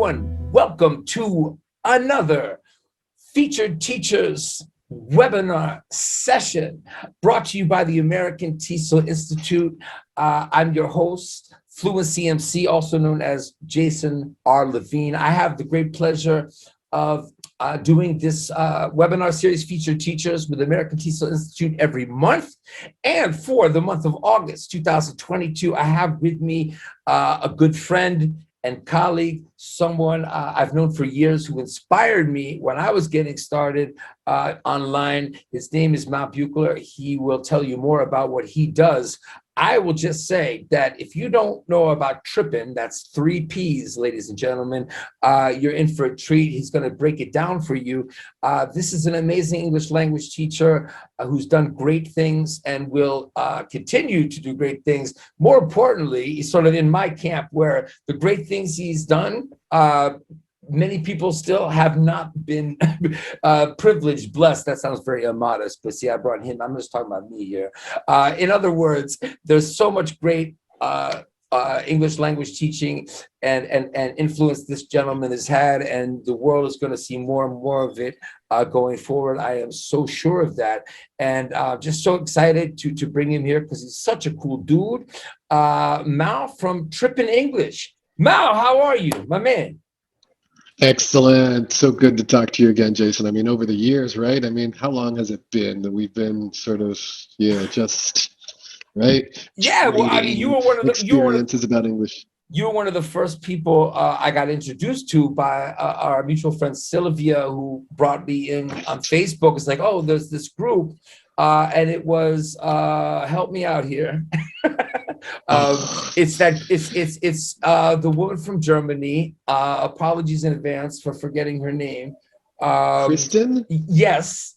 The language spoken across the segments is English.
everyone. Welcome to another Featured Teachers webinar session brought to you by the American TESOL Institute. I'm your host, Fluency MC, also known as Jason R. Levine. I have the great pleasure of doing this webinar series, Featured Teachers, with the American TESOL Institute every month. And for the month of August 2022, I have with me a good friend and colleague, someone I've known for years who inspired me when I was getting started online. His name is Mauricio Buchler. He will tell you more about what he does. I will just say that if you don't know about tripping, that's 3 Ps, ladies and gentlemen, you're in for a treat. He's going to break it down for you. This is an amazing English language teacher who's done great things and will continue to do great things. More importantly, he's sort of in my camp where the great things he's done, many people still have not been privileged, blessed. That sounds very immodest, but see, I brought him. I'm just talking about me here. In other words, there's so much great English language teaching and influence this gentleman has had, and the world is going to see more and more of it going forward. I am so sure of that, and just so excited to bring him here because he's such a cool dude. Mal from Trippin' English. Mal, how are you, my man? Excellent. So good to talk to you again, Jason. I mean, over the years, right? I mean, how long has it been that we've been sort of, just, right? Yeah, well, I mean, you were one of the experiences about English. You were one of the first people I got introduced to by our mutual friend Sylvia, who brought me in on Facebook. It's like, oh, there's this group, and it was help me out here. It's the woman from Germany. Apologies in advance for forgetting her name. Kristen? Yes.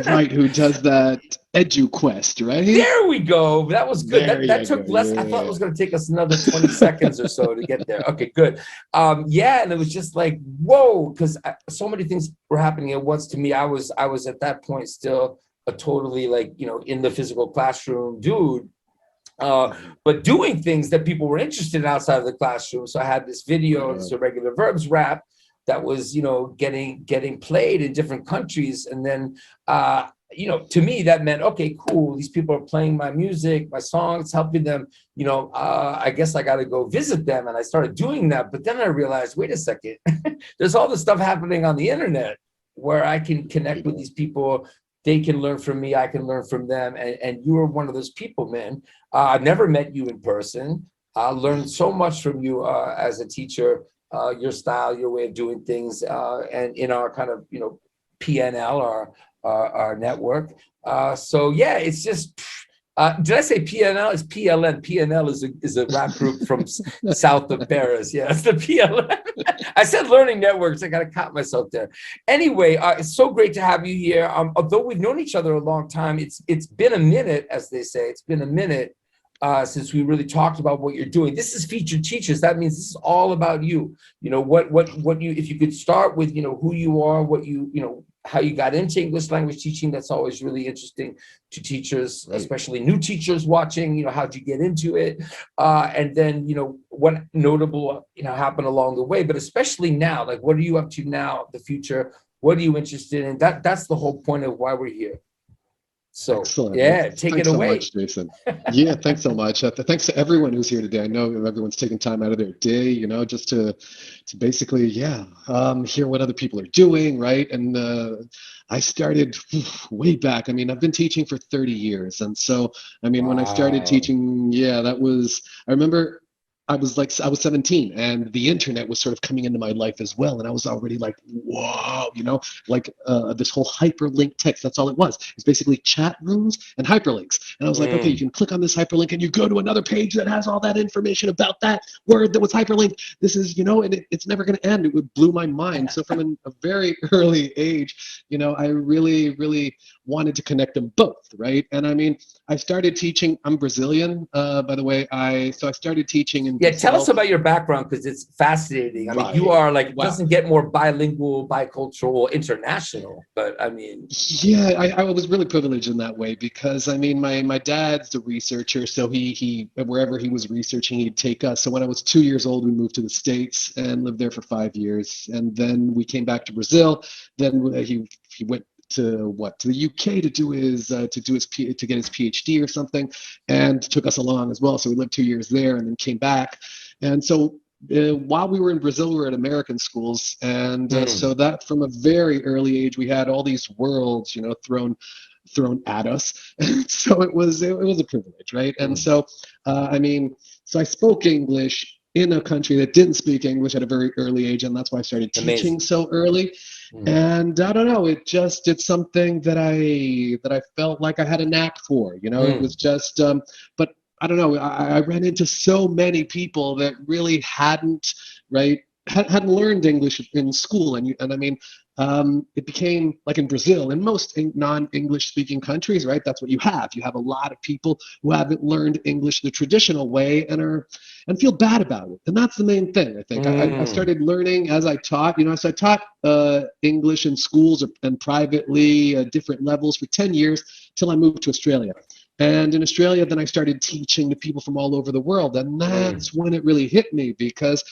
Right, who does that EduQuest, right? There we go. That was good. That took go. less. Yeah. I thought it was going to take us another 20 seconds or so to get there. Okay, good. Yeah, and it was just like, whoa, because so many things were happening at once to me. I was at that point still a totally in the physical classroom dude. But doing things that people were interested in outside of the classroom. So I had this video, it's a regular verbs rap that was, getting played in different countries. And then, to me, that meant, okay, cool. These people are playing my music, my songs, helping them, I guess I got to go visit them. And I started doing that. But then I realized, wait a second, there's all this stuff happening on the internet where I can connect with these people. They can learn from me, I can learn from them. And you are one of those people, man. I've never met you in person. I learned so much from you as a teacher, your style, your way of doing things, and in our kind of, PNL, our network. So yeah, it's just, did I say PNL? It's PLN. PNL is a rap group from south of Paris. Yeah, it's the PLN. I said learning networks. I got to caught myself there. Anyway, it's so great to have you here. Although we've known each other a long time, it's been a minute, as they say. It's been a minute since we really talked about what you're doing. This is Featured Teachers. That means this is all about you. What you, if you could start with, who you are, what you how you got into English language teaching. That's always really interesting to teachers, right, especially new teachers watching. How'd you get into it? And then, what notable, happened along the way, but especially now, like, what are you up to now, the future? What are you interested in? That's the whole point of why we're here. So, excellent. Yeah, take it away. Thanks so much, Jason. Yeah, thanks so much. Thanks to everyone who's here today. I know everyone's taking time out of their day, just to basically, hear what other people are doing, right? And I started way back. I mean, I've been teaching for 30 years. And so, I mean, when I started teaching, I remember I was 17 and the internet was sort of coming into my life as well. And I was already like, whoa, this whole hyperlink text, that's all it was. It's basically chat rooms and hyperlinks. And I was like, okay, you can click on this hyperlink and you go to another page that has all that information about that word that was hyperlinked. This is, and it's never going to end. It blew my mind. So from a very early age, I really, really wanted to connect them both, right? And I mean, I started teaching, I'm Brazilian, by the way. I started teaching in Yeah, tell us So, about your background because it's fascinating. I mean, you right. are like, it Wow. doesn't get more bilingual, bicultural, international, but I mean, Yeah, I was really privileged in that way because I mean my dad's a researcher, so he wherever he was researching, he'd take us. So when I was 2 years old, we moved to the States and lived there for 5 years, and then we came back to Brazil. Then he went to the UK to do his to get his PhD or something, and took us along as well. So we lived 2 years there, and then came back, and so while we were in Brazil, we were at American schools, and so that from a very early age, we had all these worlds, thrown at us. And so it was a privilege, right? And so, I mean, so I spoke English in a country that didn't speak English at a very early age, and that's why I started teaching amazing. so early. And I don't know, it's something that I felt like I had a knack for. It was just, but I don't know. I ran into so many people that really hadn't, right, hadn't learned English in school, and I mean, it became like in Brazil, in most non-English speaking countries, right? That's what you have. You have a lot of people who haven't learned English the traditional way and feel bad about it. And that's the main thing, I think. I started learning as I taught. So I taught English in schools and privately, different levels for 10 years till I moved to Australia. And in Australia, then I started teaching to people from all over the world. And that's when it really hit me because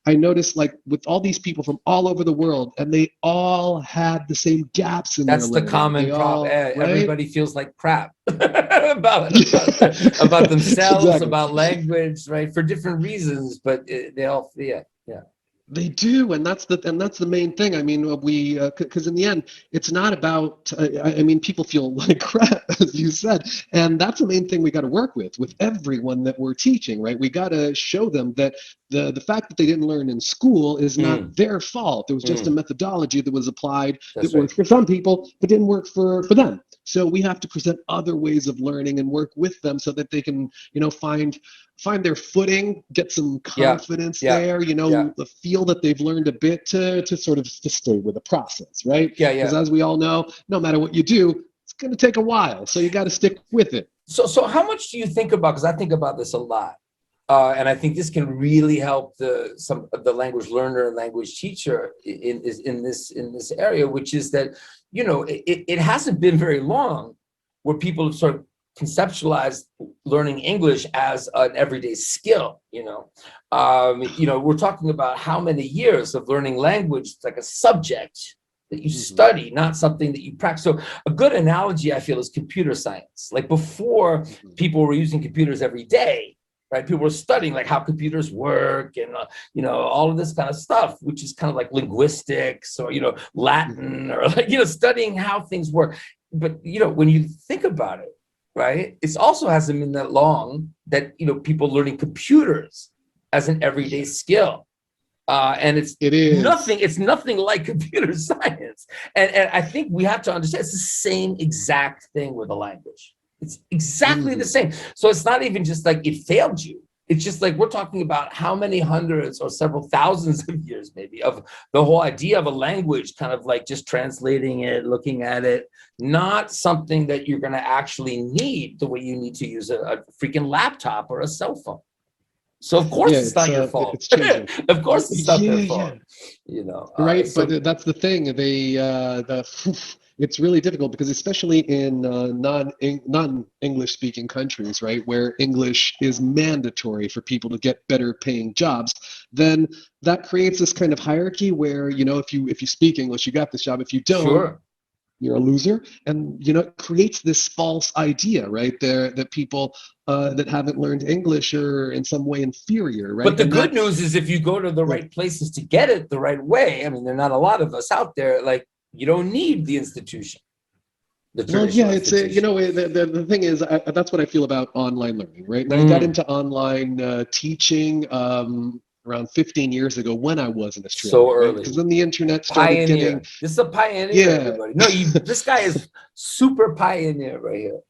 I noticed, like, with all these people from all over the world, and they all had the same gaps in their That's the learning. common They problem. all, right? Everybody feels like crap about themselves, Exactly. about language, right? For different reasons, but they all, yeah, yeah. They do, and that's the main thing. I mean, because in the end, it's not about. I mean, people feel like crap, as you said, and that's the main thing we got to work with everyone that we're teaching, right? We got to show them that the fact that they didn't learn in school is not their fault. It was just a methodology that was applied that That's right. worked for some people, but didn't work for them. So we have to present other ways of learning and work with them so that they can, find their footing, get some Yeah, confidence yeah, there, yeah, feel that they've learned a bit to sort of to stay with the process, right? yeah, Because yeah. as we all know, no matter what you do, it's going to take a while. So you got to stick with it. So how much do you think about? Because I think about this a lot, and I think this can really help the language learner and language teacher in this area, which is that it hasn't been very long where people have sort of conceptualized learning English as an everyday skill. We're talking about how many years of learning language. It's like a subject that you study, not something that you practice. So a good analogy, I feel, is computer science. Like before, people were using computers every day, right? People were studying like how computers work and all of this kind of stuff, which is kind of like linguistics or Latin or like studying how things work. But when you think about it, right, it also hasn't been that long that people learning computers as an everyday skill. And it's It is. nothing like computer science. And I think we have to understand it's the same exact thing with a language. It's exactly the same. So it's not even just like it failed you. It's just like we're talking about how many hundreds or several thousands of years maybe of the whole idea of a language, kind of like just translating it, looking at it, not something that you're going to actually need the way you need to use a freaking laptop or a cell phone. So of course Yeah, it's not your fault. it's changing. Of course it's not their Yeah, fault. yeah. Right, So but that's the thing. It's really difficult because especially in non-English speaking countries, right, where English is mandatory for people to get better paying jobs, then that creates this kind of hierarchy where if you speak English, you got this job. If you don't, sure. you're a loser, and it creates this false idea, right, there that people that haven't learned English are in some way inferior, right? But the And good that's news is if you go to the yeah. right places to get it the right way, I mean, there are not a lot of us out there, like you don't need the institution, the Well, yeah, traditional it's institution. the thing is that's what I feel about online learning, right? And I got Mm, into online teaching around 15 years ago when I was in so Australia, right? early. Because then the internet started getting, Pioneer. This is a pioneer, yeah, everybody. No, this guy is super pioneer right here.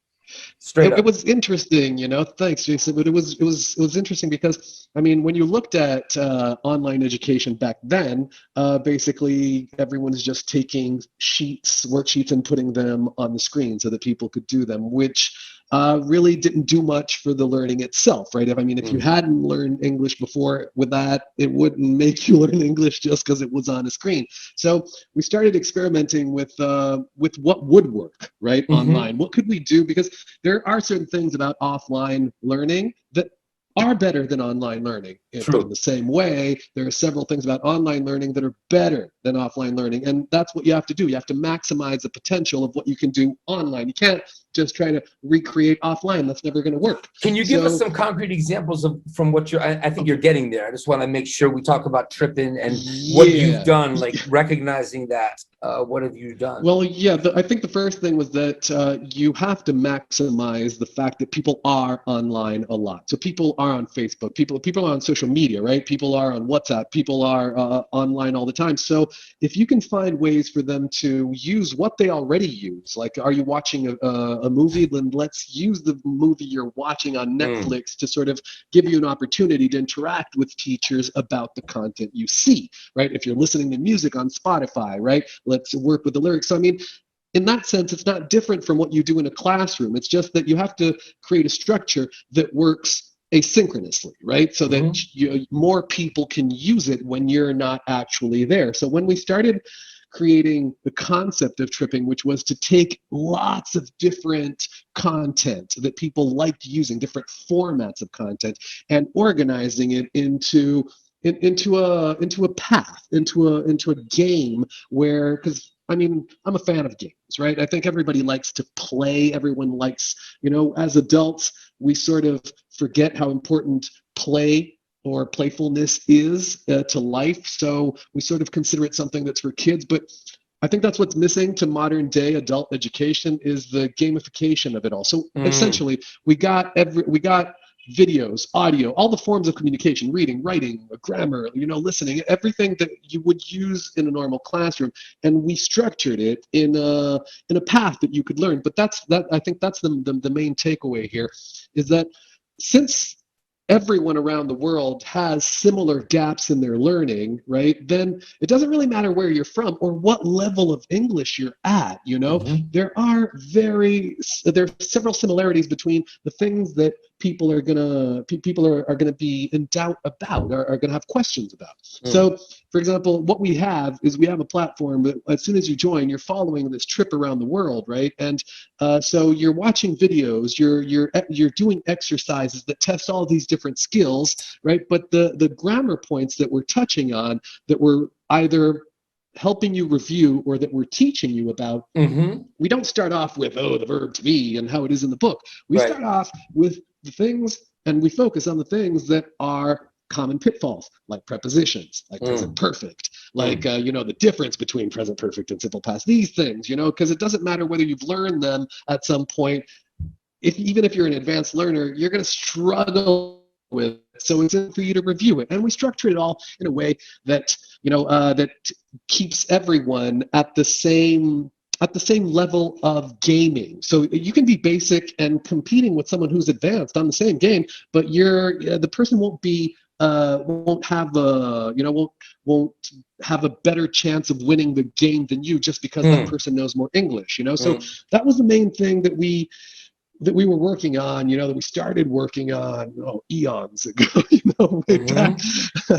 Straight It up. was interesting, Thanks, Jason. But it was interesting because I mean, when you looked at online education back then, basically everyone's just taking worksheets, and putting them on the screen so that people could do them, which really didn't do much for the learning itself, right? If you hadn't learned English before with that, it wouldn't make you learn English just because it was on a screen. So we started experimenting with what would work, right, Mm-hmm. online. What could we do? Because there are certain things about offline learning that are better than online learning. But in True. the same way, there are several things about online learning that are better than offline learning. And that's what you have to do. You have to maximize the potential of what you can do online. You can't just try to recreate offline. That's never going to work. Can you give us So, some concrete examples from what I think you're getting there. I just want to make sure we talk about tripping and what you've yeah. done, like recognizing that. What have you done? Well, yeah, I think the first thing was that you have to maximize the fact that people are online a lot. So people are on Facebook, people are on social media, right? People are on WhatsApp, people are online all the time. So if you can find ways for them to use what they already use, like are you watching a movie? Then let's use the movie you're watching on Mm. Netflix to sort of give you an opportunity to interact with teachers about the content you see, right? If you're listening to music on Spotify, right? Let's work with the lyrics. So, I mean, in that sense, it's not different from what you do in a classroom. It's just that you have to create a structure that works asynchronously, right? So that Mm-hmm. more people can use it when you're not actually there. So when we started creating the concept of tripping, which was to take lots of different content that people liked using, different formats of content, and organizing it into a path, into a game where, because I mean, I'm a fan of games, right? I think everybody likes to play. Everyone likes, as adults, we sort of forget how important play or playfulness is to life. So we sort of consider it something that's for kids. But I think that's what's missing to modern day adult education is the gamification of it all. So Mm. essentially, we got videos, audio, all the forms of communication, reading, writing, grammar, listening, everything that you would use in a normal classroom, and we structured it in a path that you could learn. But I think that's the main takeaway here, is that since everyone around the world has similar gaps in their learning, right? Then it doesn't really matter where you're from or what level of English you're at, Mm-hmm. there are several similarities between the things that people are gonna be in doubt about, are gonna have questions about. Mm. So, for example, what we have is we have a platform that as soon as you join, you're following this trip around the world, right? And so you're watching videos, you're doing exercises that test all these different skills, right? But the grammar points that we're touching on, that we're either helping you review or that we're teaching you about, Mm-hmm. we don't start off with the verb to be and how it is in the book. We Right. start off with the things, and we focus on the things that are common pitfalls, like prepositions, like present Mm. perfect, like Mm. the difference between present perfect and simple past. These things, because it doesn't matter whether you've learned them at some point. Even if you're an advanced learner, you're going to struggle with it. So it's for you to review it, and we structure it all in a way that that keeps everyone at the same level of gaming. So you can be basic and competing with someone who's advanced on the same game, but the person won't have a won't have a better chance of winning the game than you just because that Mm. person knows more English. So Mm. that was the main thing that we were working on, that we started working on eons ago, way back Mm-hmm.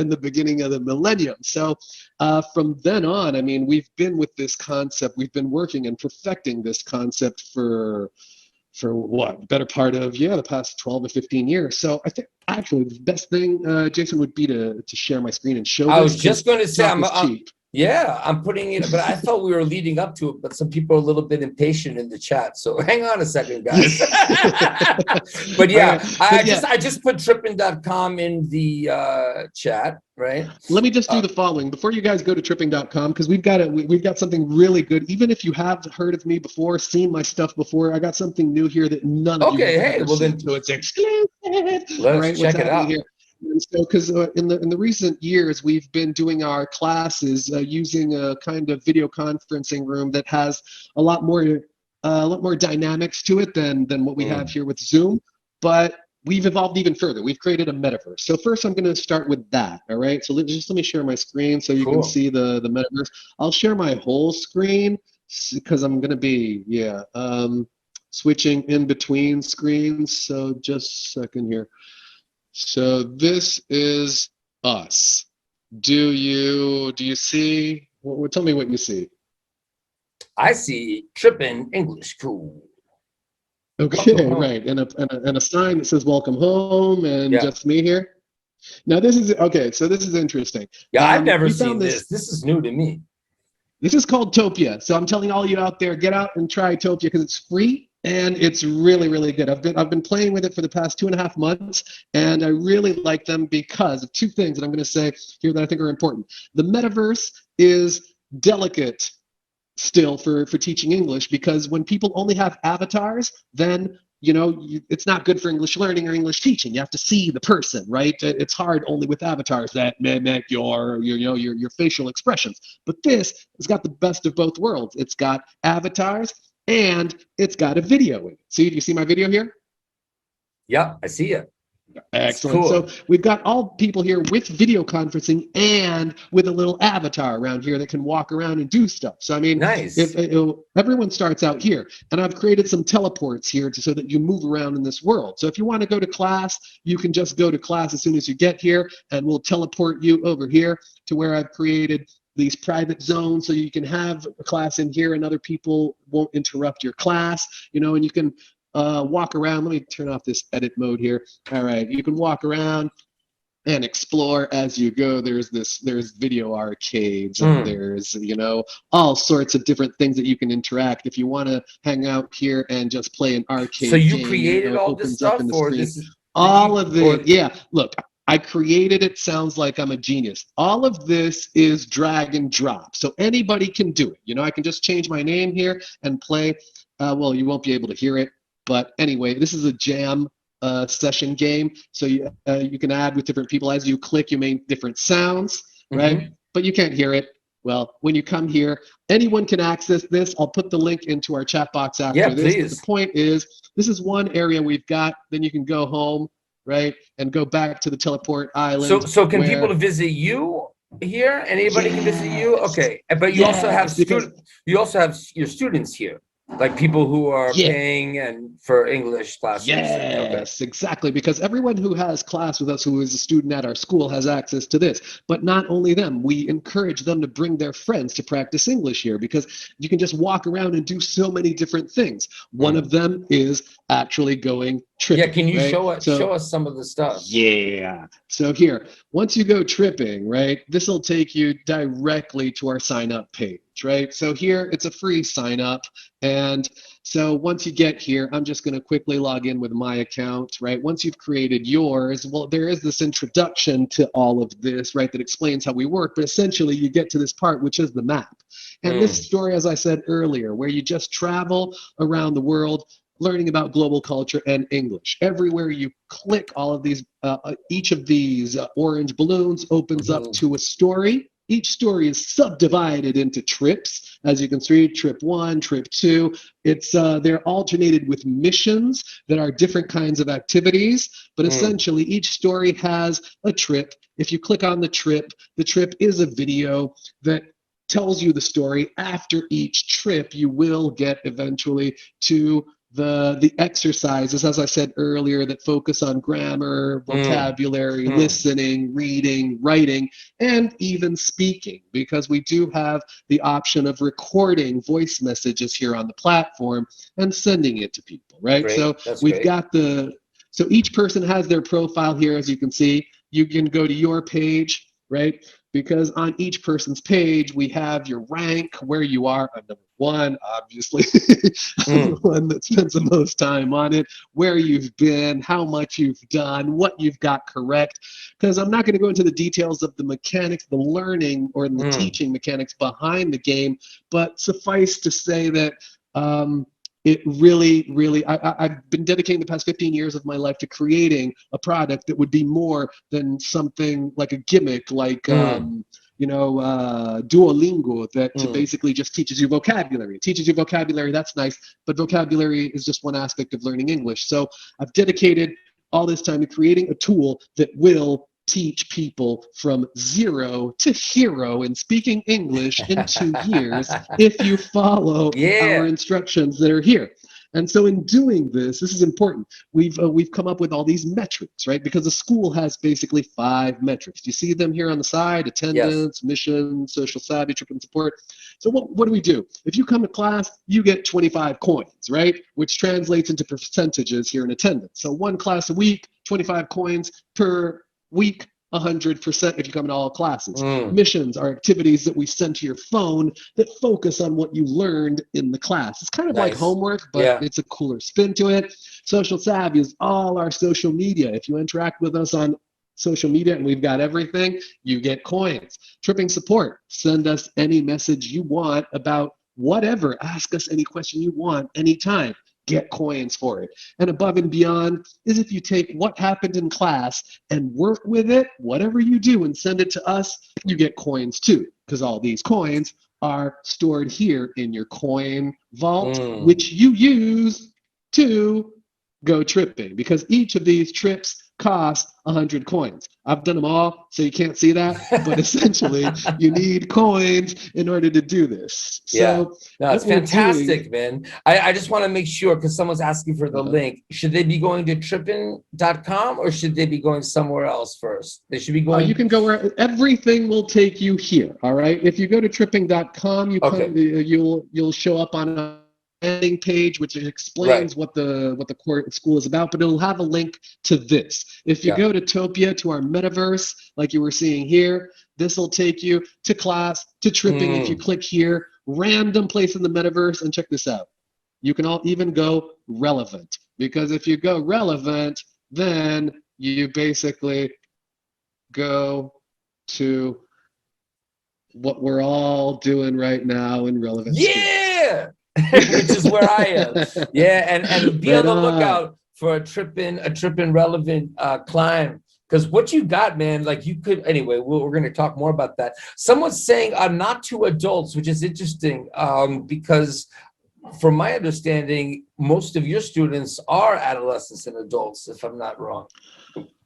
in the beginning of the millennium. So from then on, I mean, we've been with this concept, we've been working and perfecting this concept for what, better part of the past 12 to 15 years. So I think actually the best thing, Jason, would be to share my screen and show I this, was because just going to say, talk is cheap. yeah, I'm putting it, but I thought we were leading up to it, but some people are a little bit impatient in the chat. So hang on a second, guys. But All yeah, right, but yeah, I just put tripping.com in the chat, right? let me just do Uh, the following before you guys go to tripping.com, because we've got something really good. Even if you have heard of me before, seen my stuff before, I got something new here that none of you okay, have hey, ever well seen. then So it's exclusive. All let's right, what's check it happening out. here? And so, because in the recent years, we've been doing our classes using a kind of video conferencing room that has a lot more a lot more dynamics to it than what we have Mm. here with Zoom. But we've evolved even further. We've created a metaverse. So first, I'm going to start with that. All right. So let me share my screen so you can Cool. see the metaverse. I'll share my whole screen because I'm going to be switching in between screens. So just a second here. So this is us. Do you see? Well, tell me what you see. I see tripping English. Cool. Welcome Okay, home. right, and a sign that says "Welcome home," and Yeah. just me here. Now this is okay. So this is interesting. Yeah, I've never We seen found this. this. This is new to me. This is called Topia. So I'm telling all you out there, get out and try Topia because it's free and it's really, really good. I've been playing with it for the past 2.5 months, and I really like them because of two things that I'm going to say here that I think are important. The metaverse is delicate still for teaching English because when people only have avatars, then it's not good for English learning or English teaching. You have to see the person, right? It's hard only with avatars that mimic your facial expressions. But this has got the best of both worlds. It's got avatars and it's got a video in it. See, do you see my video here? Yeah, I see it. It's Excellent. So cool. we've got all people here with video conferencing and with a little avatar around here that can walk around and do stuff. So I mean, if Nice. everyone starts out here, and I've created some teleports here so that you move around in this world. So if you want to go to class, you can just go to class as soon as you get here, and we'll teleport you over here to where I've created these private zones so you can have a class in here and other people won't interrupt your class, and you can walk around. Let me turn off this edit mode here. All right, you can walk around and explore as you go. There's video arcades and Mm. there's all sorts of different things that you can interact. If you want to hang out here and just play an So arcade you game, created it all this opens up in stuff, the or screen. this is did All you of or it, yeah. Look, I created it. Sounds like I'm a genius. All of this is drag and drop, so anybody can do it. I can just change my name here and play. Well, you won't be able to hear it, but anyway, this is a jam session game. So you can add with different people. As you click, you make different sounds, right? hmm But you can't hear it. Well, when you come here, anyone can access this. I'll put the link into our chat box Yeah, after this. But the please. point is, this is one area we've got. Then you can go home, right, and go back to the teleport So island so can people where, visit you here? Anybody can visit you? yes, Okay. But yes, because you also have your students here, like people who are yeah. paying and for English classes. Okay. Yes, exactly. Because everyone who has class with us, who is a student at our school, has access to this. But not only them, we encourage them to bring their friends to practice English here because you can just walk around and do so many different things. One Mm. of them is actually going Yeah, tripping, can you right? show So us some of the stuff? yeah. So here, once you go tripping, right, this will take you directly to our sign up page, right? So here, it's a free sign up. And so once you get here, I'm just going to quickly log in with my account, right? Once you've created yours, well, there is this introduction to all of this, right, that explains how we work. But essentially, you get to this part, which is the map. And this Mm. story, as I said earlier, where you just travel around the world learning about global culture and English. Everywhere you click, all of these, each of these orange balloons opens up Mhm. to a story. Each story is subdivided into trips, as you can see, trip one, trip two. They're alternated with missions that are different kinds of activities, but Mm. essentially each story has a trip. If you click on the trip is a video that tells you the story. After each trip, you will get eventually to the exercises, as I said earlier, that focus on grammar, Mm. vocabulary, Mm. listening, reading, writing, and even speaking, because we do have the option of recording voice messages here on the platform and sending it to people, right? Great. So That's we've great. got so each person has their profile here, as you can see. You can go to your page, right? Because on each person's page, we have your rank, where you are. I'm number one, obviously. I'm the Mm. one that spends the most time on it, where you've been, how much you've done, what you've got correct. Because I'm not going to go into the details of the mechanics, the learning or the Mm. teaching mechanics behind the game, but suffice to say that it really, really, I've been dedicating the past 15 years of my life to creating a product that would be more than something like a gimmick, like, Mm. Duolingo that to Mm. basically just teaches you vocabulary. It teaches you vocabulary, that's nice, but vocabulary is just one aspect of learning English. So I've dedicated all this time to creating a tool that will teach people from 0 to hero in speaking English in 2 years if you follow our Yeah. instructions that are here. And so in doing this is important. We've come up with all these metrics, right? Because the school has basically 5 metrics. You see them here on the side: Yes. attendance, mission, social savvy, trip and support. So what do we do? If you come to class, you get 25 coins, right? Which translates into percentages here in attendance. So 1 class a week, 25 coins per week, 100% if you come in all classes. Mm. Missions are activities that we send to your phone that focus on what you learned in the class. It's kind of like Nice. homework, but Yeah. it's a cooler spin to it. Social savvy is all our social media. If you interact with us on social media, and we've got everything, you get coins. Tripping support, send us any message you want about whatever. Ask us any question you want anytime. Get coins for it. And above and beyond is if you take what happened in class and work with it, whatever you do, and send it to us, you get coins too, because all these coins are stored here in your coin vault, Mm. which you use to go tripping, because each of these trips cost 100 coins. I've done them all, so you can't see that, but essentially you need coins in order to do this. Yeah. So No, it's what we're doing, fantastic, man. I just want to make sure, because someone's asking for the link. Should they be going to trippin.com or should they be going somewhere else first? They should be going. you can go where everything will take you here. All right. If you go to tripping.com, Okay. you'll show up on a landing page which explains what the core school is about, but it'll have a link to this. If you go to Topia, to our metaverse, like you were seeing here, this will take you to class, to tripping. If you click here, random place in the metaverse, and check this out. You can all even go relevant, because if you go relevant, then you basically go to what we're all doing right now in relevant Yeah. Which is where I am. Yeah, and be right on the on. lookout for a trippin' relevant climb. Because what you got, man, like you could, anyway, we're going to talk more about that. Someone's saying not to adults, which is interesting, because from my understanding, most of your students are adolescents and adults, if I'm not wrong.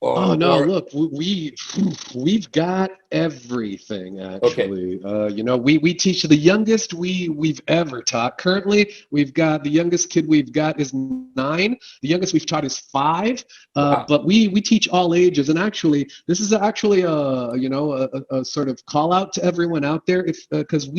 Oh no! Look, we've got everything actually. We teach the youngest we've ever taught. Currently, we've got the youngest kid we've got is 9. The youngest we've taught is 5. Wow. But we teach all ages, and actually, this is actually a sort of call out to everyone out there, if because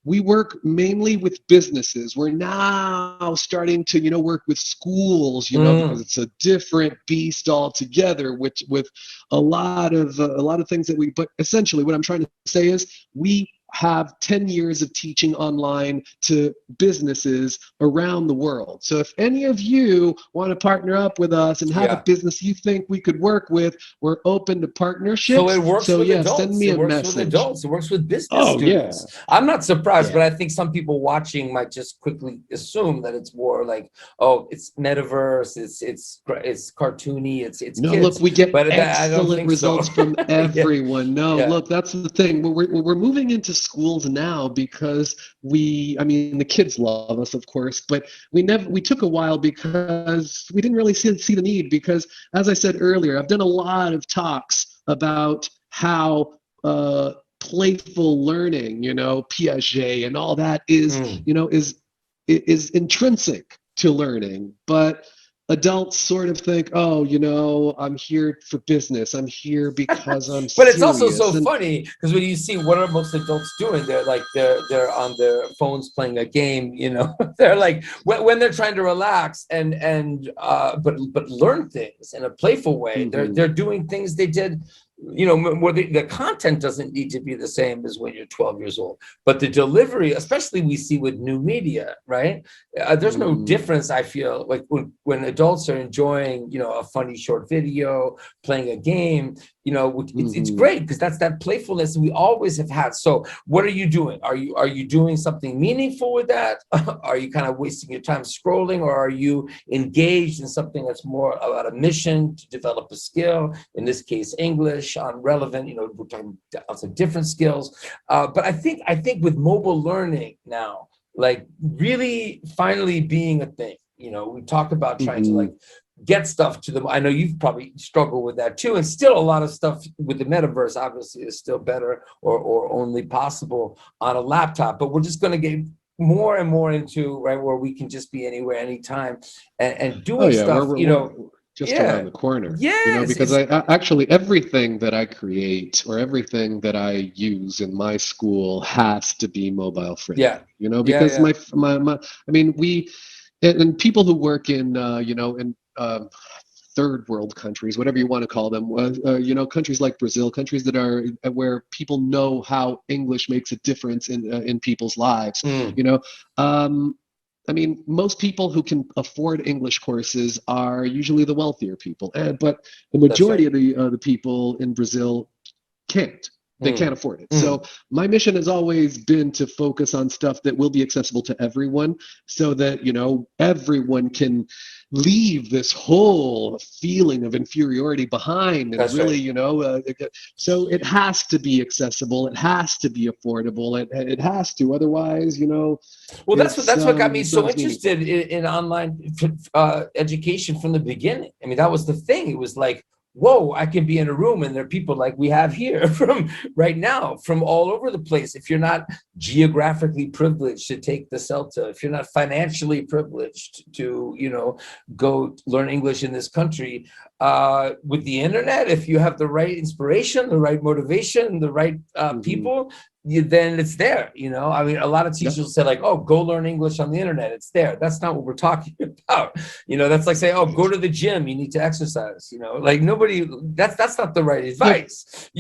we work mainly with businesses. We're now starting to, work with schools, because it's a different beast altogether, which with a lot of things that but essentially what I'm trying to say is we have 10 years of teaching online to businesses around the world. So if any of you want to partner up with us and have a business you think we could work with, we're open to partnerships. So it works with adults. Send me it a works message. with adults. It works with business Oh, students. Yeah. I'm not surprised, but I think some people watching might just quickly assume that it's more like, oh, it's metaverse, it's cartoony, it's no, kids. look, we get but excellent results from everyone. No, Yeah. Look, that's the thing. We're moving into schools now because the kids love us, of course, but we took a while because we didn't really see the need, because as I said earlier, I've done a lot of talks about how playful learning, Piaget and all that is intrinsic to learning, but adults sort of think, oh, I'm here for business. I'm here because I'm But it's also serious. so funny because when you see what are most adults doing, they're on their phones playing a game. They're like when they're trying to relax but learn things in a playful way. They're doing things they did. Where the content doesn't need to be the same as when you're 12 years old, but the delivery, especially we see with new media, right? There's no difference. I feel like when adults are enjoying, a funny short video, playing a game, it's great because that's that playfulness we always have had. So what are you doing? Are you doing something meaningful with that? Are you kind of wasting your time scrolling, or are you engaged in something that's more about a mission to develop a skill, in this case English? English on relevant, we're talking lots of different skills. But I think with mobile learning now, like really finally being a thing, we talk about trying to like get stuff to them. I know you've probably struggled with that too, and still a lot of stuff with the metaverse obviously is still better or only possible on a laptop. But we're just going to get more and more into right where we can just be anywhere, anytime, and doing stuff. We're just around the corner. Yeah, because I actually everything that I create or everything that I use in my school has to be mobile friendly. Yeah. Because my I mean we and people who work in in third world countries, whatever you want to call them, countries like Brazil, countries that are where people know how English makes a difference in people's lives. I mean, most people who can afford English courses are usually the wealthier people, but the majority of the people in Brazil can't. They can't afford it. So my mission has always been to focus on stuff that will be accessible to everyone, so that everyone can leave this whole feeling of inferiority behind, and That's really, so it has to be accessible, it has to be affordable, it has to. Otherwise, well, that's what got me so interested in online education from the beginning. I mean, that was the thing. It was like, whoa, I can be in a room and there are people like we have here from right now, from all over the place. If you're not geographically privileged to take the CELTA, if you're not financially privileged to, go learn English in this country, with the internet, if you have the right inspiration, the right motivation, the right people, then it's there. I mean, a lot of teachers will say like, oh, go learn English on the internet, it's there. That's not what we're talking about. That's like saying, oh, go to the gym, you need to exercise. Like nobody, that's not the right advice.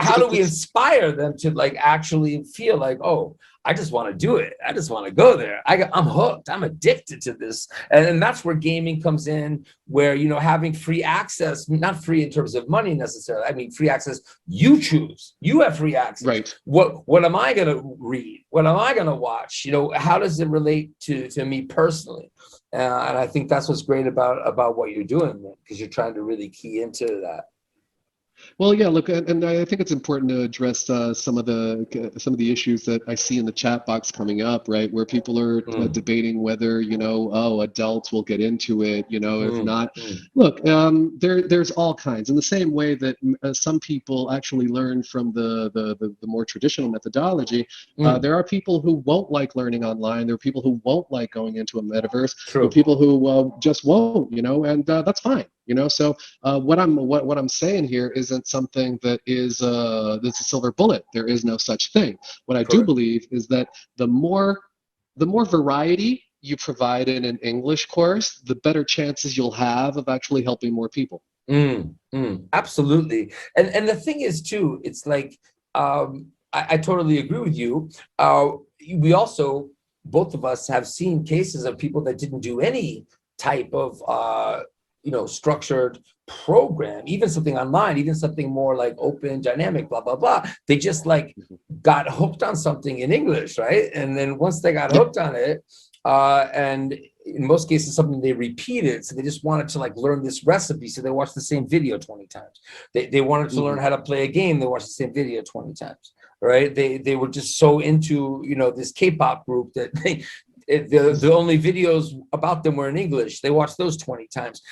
How do we inspire them to like actually feel like, oh, I just want to do it, I just want to go there, I'm hooked, I'm addicted to this. And that's where gaming comes in, where having free access, not free in terms of money necessarily, I mean free access, you choose, you have free access, right? What am I going to read, what am I going to watch, how does it relate to me personally? And I think that's what's great about what you're doing, because you're trying to really key into that. Well, yeah, look, and I think it's important to address some of the issues that I see in the chat box coming up, right, where people are debating whether adults will get into it, if not. Look, there's all kinds. In the same way that some people actually learn from the more traditional methodology, there are people who won't like learning online. There are people who won't like going into a metaverse. There are people who just won't, and that's fine. So what I'm saying here isn't something that is that's a silver bullet. There is no such thing. What I do believe is that the more variety you provide in an English course, the better chances you'll have of actually helping more people. Absolutely. And the thing is too, it's like I totally agree with you. We also, both of us, have seen cases of people that didn't do any type of structured program, even something online, even something more like open, dynamic, blah, blah, blah. They just like got hooked on something in English, right? And then once they got hooked on it, and in most cases, something they repeated. So they just wanted to like learn this recipe. So they watched the same video 20 times. They wanted to learn how to play a game. They watched the same video 20 times, right? They were just so into, this K-pop group that the only videos about them were in English. They watched those 20 times.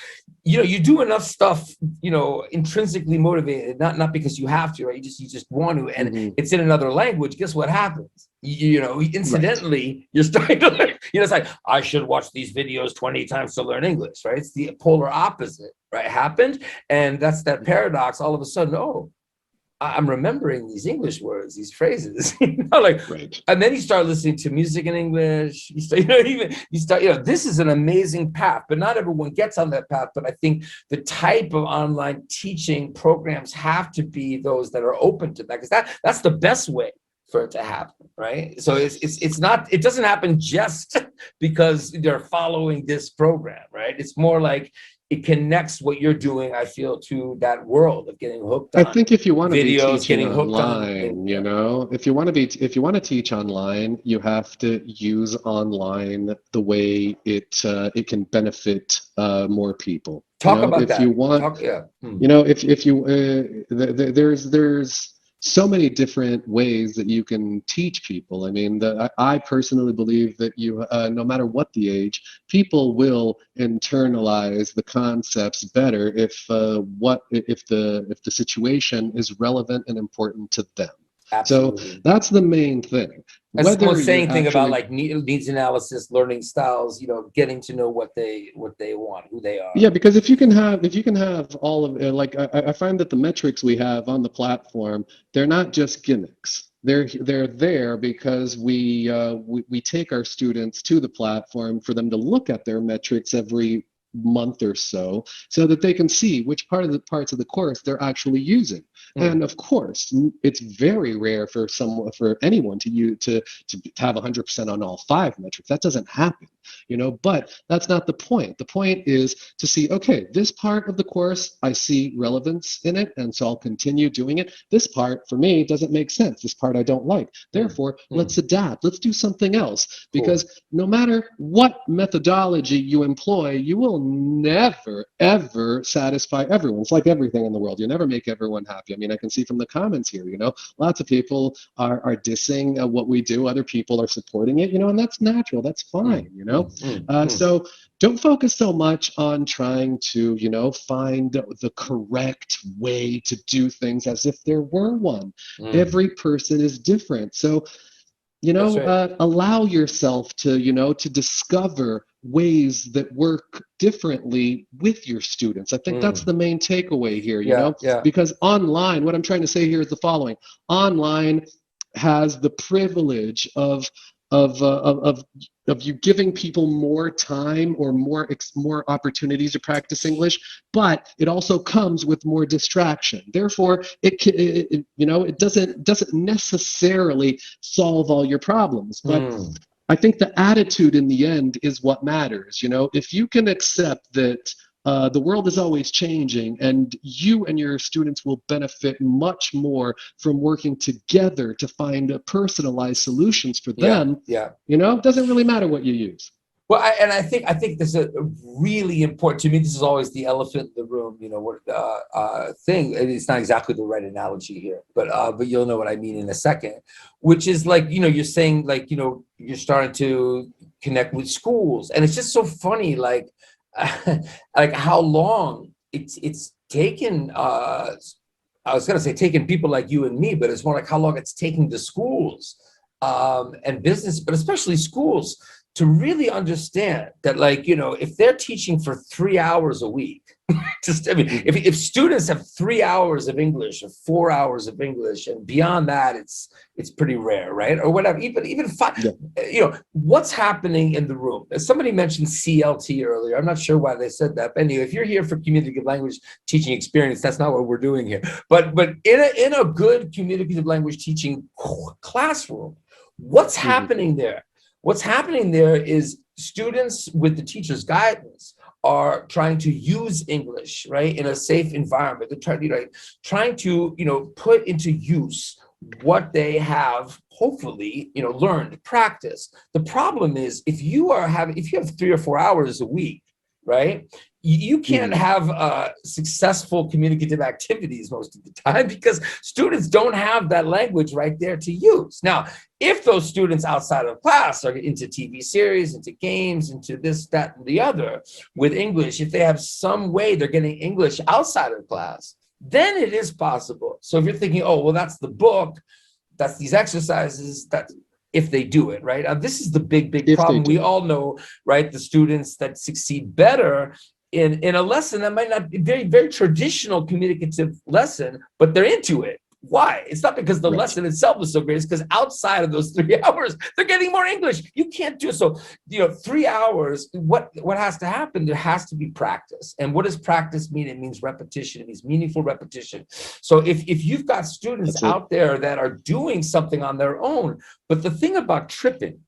You do enough stuff, intrinsically motivated, not because you have to, right? You just want to, and it's in another language. Guess what happens? Incidentally, you're starting to learn, it's like, I should watch these videos 20 times to learn English, right? It's the polar opposite, right? Happened. And that's that paradox. All of a sudden, oh, I'm remembering these English words, these phrases, and then you start listening to music in English. You start, this is an amazing path, but not everyone gets on that path. But I think the type of online teaching programs have to be those that are open to that, because that's the best way for it to happen, right? So it's not, it doesn't happen just because they're following this program, right? It's more like, it connects what you're doing, I feel, to that world of getting hooked I on think if you want to be videos, teaching getting hooked on. online, if you want to teach online, you have to use online the way it can benefit more people. Talk about If you that. want, Talk, yeah. if you there's so many different ways that you can teach people. I mean, I personally believe that no matter what the age, people will internalize the concepts better if the situation is relevant and important to them. So Absolutely. that's the main thing. That's the Whether most you're saying thing about actually like needs analysis, learning styles, getting to know what they want, who they are. Yeah, because if you can have all of like I find that the metrics we have on the platform, they're not just gimmicks. They're there because we take our students to the platform for them to look at their metrics every month or so that they can see which parts of the course they're actually using. And of course, it's very rare for anyone to have 100% on all 5 metrics. That doesn't happen, but that's not the point. The point is to see, okay, this part of the course, I see relevance in it, and so I'll continue doing it. This part, for me, doesn't make sense. This part I don't like. Therefore, let's adapt. Let's do something else. Because no matter what methodology you employ, you will never, ever satisfy everyone. It's like everything in the world. You never make everyone happy. I mean, I can see from the comments here, lots of people are dissing what we do. Other people are supporting it, and that's natural. That's fine, So don't focus so much on trying to, find the correct way to do things as if there were one. Every person is different. So, allow yourself to discover ways that work differently with your students. I think that's the main takeaway here, because online, what I'm trying to say here is the following. Online has the privilege of you giving people more time or more opportunities to practice English, but it also comes with more distraction. Therefore, it doesn't necessarily solve all your problems, but I think the attitude in the end is what matters. If you can accept that the world is always changing, and you and your students will benefit much more from working together to find personalized solutions for them. It doesn't really matter what you use. Well, I think this is a really important, to me, this is always the elephant in the room, thing. It's not exactly the right analogy here, but you'll know what I mean in a second, which is like, you're saying like, you're starting to connect with schools, and it's just so funny, like, like how long it's taken, I was going to say taken people like you and me, but it's more like how long it's taking the schools and business, but especially schools, to really understand that, like, if they're teaching for 3 hours a week, if students have 3 hours of English or 4 hours of English, and beyond that, it's pretty rare, right? Or whatever, even 5, what's happening in the room? Somebody mentioned CLT earlier. I'm not sure why they said that. But anyway, if you're here for communicative language teaching experience, that's not what we're doing here. But in a good communicative language teaching classroom, what's happening there? What's happening there is students, with the teacher's guidance, are trying to use English, right, in a safe environment. They're trying to put into use what they have hopefully learned, practice. The problem is, if you have 3 or 4 hours a week, right, you can't have successful communicative activities most of the time, because students don't have that language right there to use. Now, if those students outside of class are into TV series, into games, into this, that, and the other with English, if they have some way they're getting English outside of class, then it is possible. So if you're thinking, oh, well, that's the book, that's these exercises, that if they do it, right? This is the big problem. We all know, right? The students that succeed better in a lesson that might not be very, very traditional communicative lesson, but they're into it. Why? It's not because the lesson itself is so great. It's because outside of those 3 hours, they're getting more English. You can't do it. So, 3 hours, what has to happen? There has to be practice. And what does practice mean? It means repetition. It means meaningful repetition. So if you've got students out there that are doing something on their own, but the thing about tripping,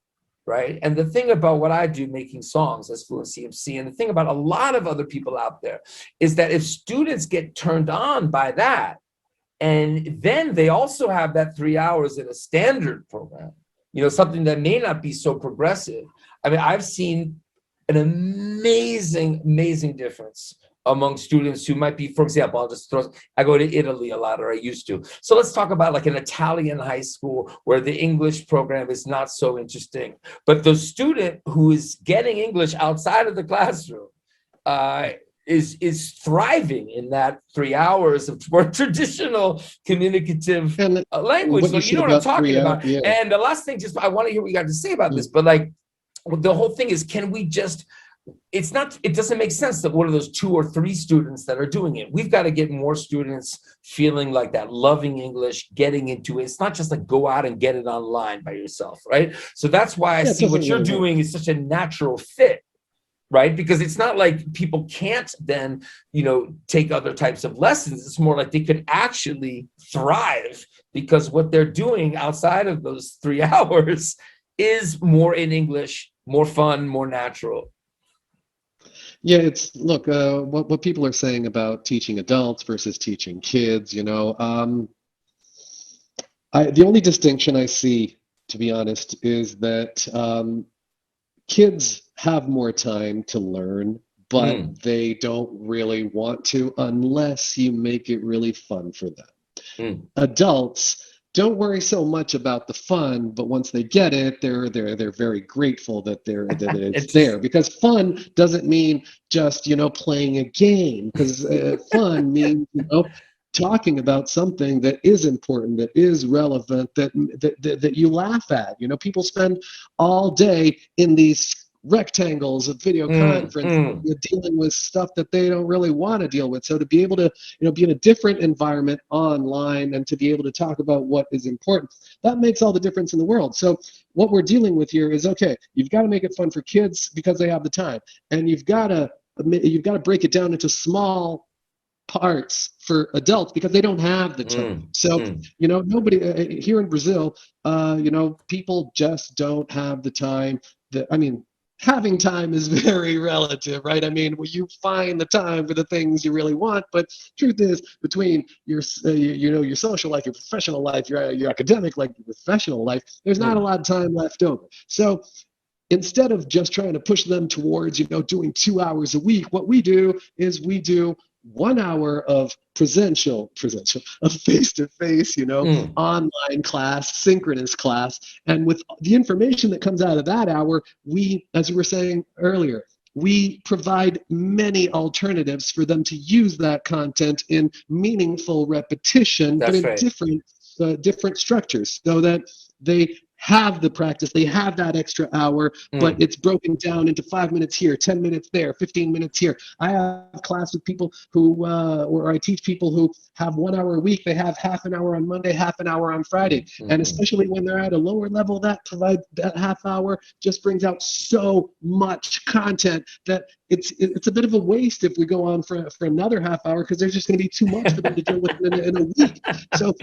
right? And the thing about what I do, making songs as Fluency MC, and the thing about a lot of other people out there is that if students get turned on by that, and then they also have that 3 hours in a standard program, something that may not be so progressive. I mean, I've seen an amazing difference among students who might be, for example, I go to Italy a lot, or I used to. So let's talk about like an Italian high school where the English program is not so interesting, but the student who is getting English outside of the classroom is thriving in that 3 hours of more traditional communicative language. So you know what I'm talking about. Yeah. And the last thing, I want to hear what you got to say about this, but like the whole thing is, can we just, it doesn't make sense that one of those 2 or 3 students that are doing it. We've got to get more students feeling like that, loving English, getting into it. It's not just like go out and get it online by yourself, right? So that's why I see what you're doing is such a natural fit, right? Because it's not like people can't then, take other types of lessons. It's more like they could actually thrive because what they're doing outside of those 3 hours is more in English, more fun, more natural. Yeah, look, what people are saying about teaching adults versus teaching kids, the only distinction I see, to be honest, is that kids have more time to learn, but they don't really want to unless you make it really fun for them. Adults don't worry so much about the fun, but once they get it, they're very grateful that it's there, because fun doesn't mean just playing a game, because fun means talking about something that is important, that is relevant, that you laugh at. People spend all day in these rectangles of video conference dealing with stuff that they don't really want to deal with. So to be able to be in a different environment online and to be able to talk about what is important, that makes all the difference in the world. So what we're dealing with here is, okay, you've got to make it fun for kids because they have the time, and you've got to break it down into small parts for adults because they don't have the time. So nobody here in Brazil, people just don't have the time. Having time is very relative, right? I mean, you find the time for the things you really want, but truth is, between your social life, your professional life, your academic life, your professional life, there's not a lot of time left over. So instead of just trying to push them towards, doing 2 hours a week, what we do is we do 1 hour of presential, of face-to-face, online class, synchronous class. And with the information that comes out of that hour, we, as we were saying earlier, we provide many alternatives for them to use that content in meaningful repetition, but in different structures, so that they have the practice, they have that extra hour, but it's broken down into 5 minutes here, 10 minutes there, 15 minutes here. I have class with people who, or I teach people who have 1 hour a week. They have half an hour on Monday, half an hour on Friday. And especially when they're at a lower level, that half hour just brings out so much content that it's a bit of a waste if we go on for another half hour, because there's just going to be too much for them to deal with in a week. So,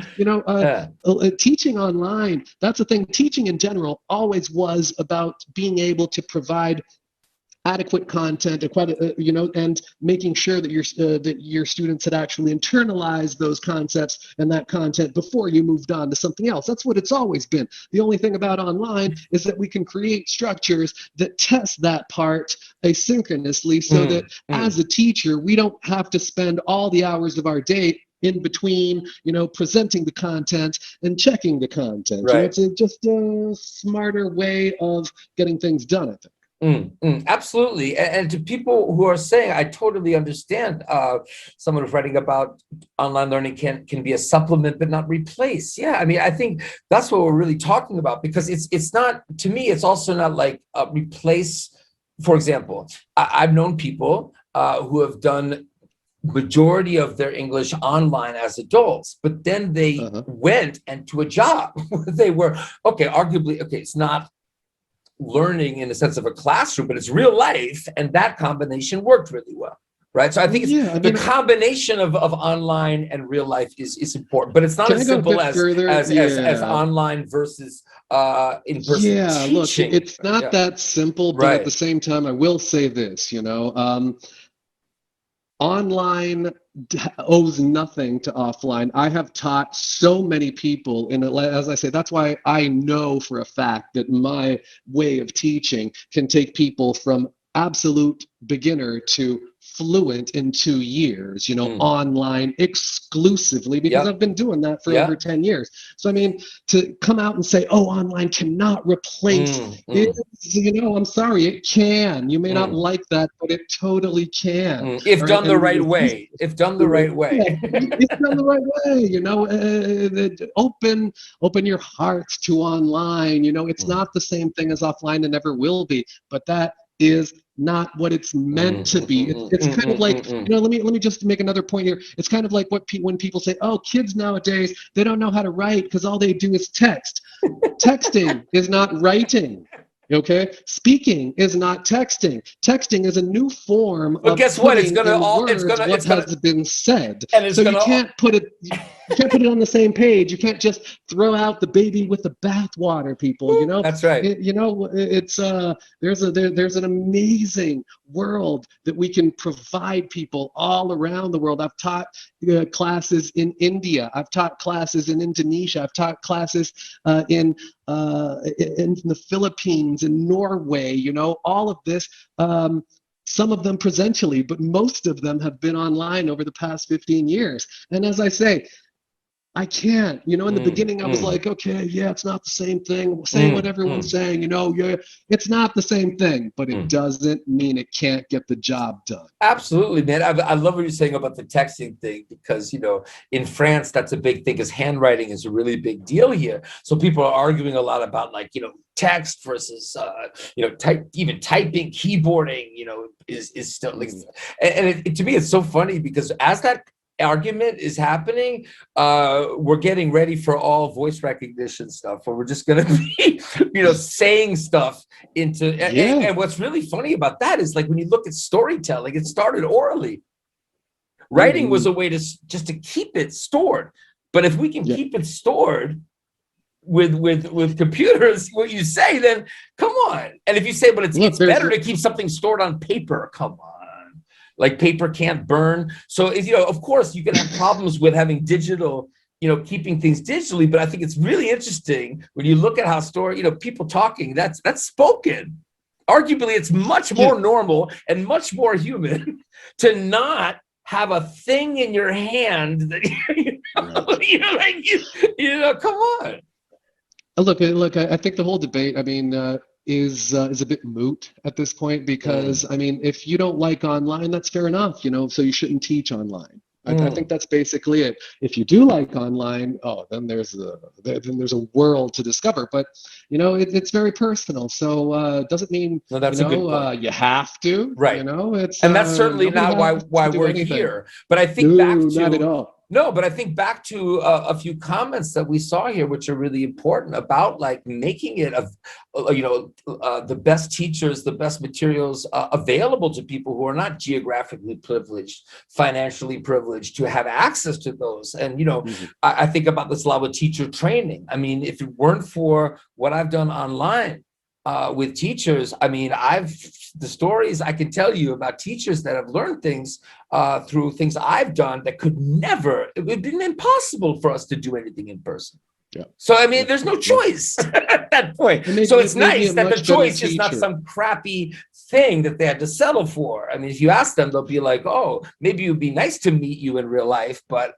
teaching online, that's the thing. Teaching in general always was about being able to provide adequate content, and making sure that your students had actually internalized those concepts and that content before you moved on to something else. That's what it's always been. The only thing about online is that we can create structures that test that part asynchronously, so that as a teacher, we don't have to spend all the hours of our day in between, presenting the content and checking the content. Right. It's just a smarter way of getting things done, I think. Absolutely. And to people who are saying, I totally understand, someone who's writing about online learning can be a supplement but not replace. Yeah, I mean, I think that's what we're really talking about, because it's not, to me, it's also not like replace. For example, I've known people who have done majority of their English online as adults, but then they went into a job where they were, arguably, it's not learning in the sense of a classroom, but it's real life, and that combination worked really well, right? So I think Yeah, I the mean, combination of online and real life is important, but it's not can as I go a simple bit as further? as Yeah. online versus in-person Yeah, look, teaching. it's not Yeah, that simple, but at the right. same time, I will say this, online owes nothing to offline. I have taught so many people, and as I say, that's why I know for a fact that my way of teaching can take people from absolute beginner to fluent in 2 years, Mm. online exclusively, because Yep. I've been doing that for over Yep. 10 years. So, I mean, to come out and say, oh, online cannot replace Mm. is, Mm. I'm sorry, it can. You may not Mm. like that, but it totally can. If All right, done the and right way. If done the right way. yeah, it's done the right way. Open your hearts to online. It's Mm. not the same thing as offline, and never will be. But that is not what it's meant Mm. to Mm. be. Mm. It's Mm. kind of Mm. like, Mm. Mm. let me just make another point here. It's kind of like when people say, oh, kids nowadays, they don't know how to write because all they do is text. Texting is not writing. Okay, speaking is not texting. Texting is a new form But of guess what? It's putting gonna in all words it's what gonna has been said. and it's So you gonna can't put it. You can't put it on the same page. You can't just throw out the baby with the bathwater, people. that's right. It's there's an amazing world that we can provide people all around the world. I've taught classes in India. I've taught classes in Indonesia. I've taught classes in the Philippines, in Norway, all of this. Some of them presentially, but most of them have been online over the past 15 years. And as I say, I can't. In the Mm. beginning, I was Mm. like, okay, yeah, it's not the same thing. Saying what Mm. everyone's Mm. saying, yeah, it's not the same thing, but it Mm. doesn't mean it can't get the job done. Absolutely, man. I love what you're saying about the texting thing because, in France, that's a big thing because handwriting is a really big deal here. So people are arguing a lot about text versus, even typing, keyboarding, is still like, and to me, it's so funny because as that argument is happening, we're getting ready for all voice recognition stuff where we're just going to be, saying stuff into, Yeah. and what's really funny about that is like when you look at storytelling, it started orally. Writing was Mm-hmm. a way to just to keep it stored. But if we can Yeah. keep it stored with computers, what you say, then come on. And if you say, but Look, it's better to keep something stored on paper, come on. Like paper can't burn. So of course you can have problems with having digital, keeping things digitally, but I think it's really interesting when you look at how people talking, that's spoken. Arguably, it's much yeah. more normal and much more human to not have a thing in your hand that Right. you're like, come on. Look. I think the whole debate, I mean, is a bit moot at this point because, Mm, I mean, if you don't like online, that's fair enough. So you shouldn't teach online. I think mm. that's basically it. If you do like online, oh, then there's a world to discover. But it's very personal. So doesn't mean No, that's a good point. you have to. Right. It's And that's certainly nobody not has why to do we're anything. here. But I think No, back not at to all. no, but I think back to a few comments that we saw here, which are really important about like making it the best teachers, the best materials available to people who are not geographically privileged, financially privileged, to have access to those. And Mm-hmm. I think about this a lot with teacher training. I mean, if it weren't for what I've done online with teachers, I mean, the stories I can tell you about teachers that have learned things through things I've done that it would have been impossible for us to do anything in person. Yeah. So, I mean, Yeah. there's no Yeah. choice at that point. So It it's made me nice a that the much better choice is not teacher. some crappy thing that they had to settle for. I mean, if you ask them, they'll be like, oh, maybe it would be nice to meet you in real life, but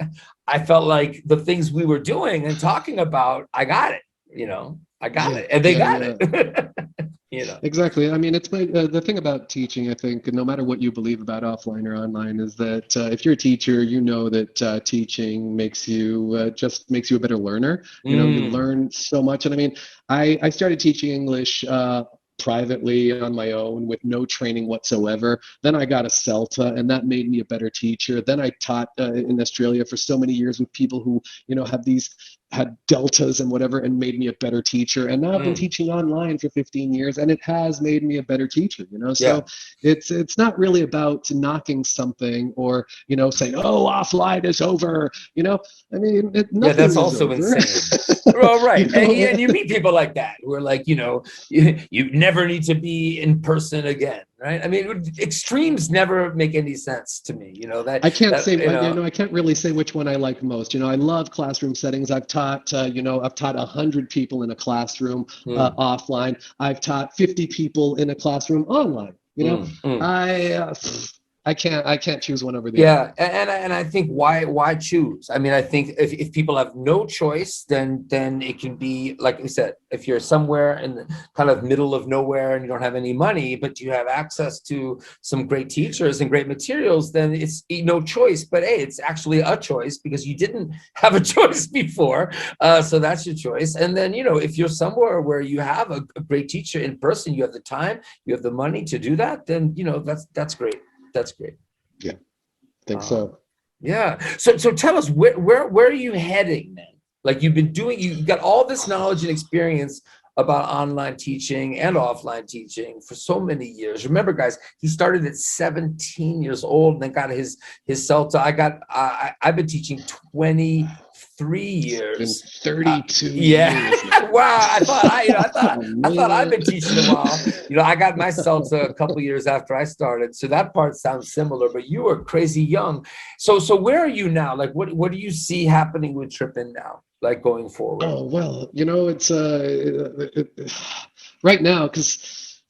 I felt like the things we were doing and talking about, I got it, I got Yeah, it, and they yeah, got yeah. it. Exactly. I mean, it's the thing about teaching. I think no matter what you believe about offline or online, is that if you're a teacher, you know that teaching just makes you a better learner. You Mm, learn so much. And I mean, I started teaching English privately on my own with no training whatsoever. Then I got a CELTA, and that made me a better teacher. Then I taught in Australia for so many years with people who have these had deltas and whatever and made me a better teacher. And now I've been teaching online for 15 years and it has made me a better teacher, you know? So it's not really about knocking something or, you know, saying, oh, offline is over, you know? I mean, nothing that's is also over. insane. Well, right. You know? And you meet people like that who are like, you know, you never need to be in person again, right? I mean, extremes never make any sense to me, you know, that I can't that, say, you know, I can't really say which one I like most. You know, I love classroom settings. I've taught, I've taught 100 people in a classroom offline. I've taught 50 people in a classroom online. You know, I can't choose one over the other. Yeah, and I think why choose? I mean, I think if people have no choice, then it can be like we said. If you're somewhere in the kind of middle of nowhere and you don't have any money, but you have access to some great teachers and great materials, then it's no choice. But hey, it's actually a choice because you didn't have a choice before, so that's your choice. And then you know, if you're somewhere where you have a great teacher in person, you have the time, you have the money to do that, then you know that's great. That's great. Yeah, I think so. Yeah. So tell us where are you heading then? Like you've got all this knowledge and experience about online teaching and offline teaching for so many years. Remember, guys, he started at 17 years old and then got his CELTA. I've been teaching 23 years. It's been 32 yeah. years. Wow. I thought I've Man. been teaching a while. You know, I got my CELTA a couple years after I started. So that part sounds similar, but you were crazy young. So where are you now? Like what do you see happening with Trippin now? Like going forward? Oh, well, you know, it's right now because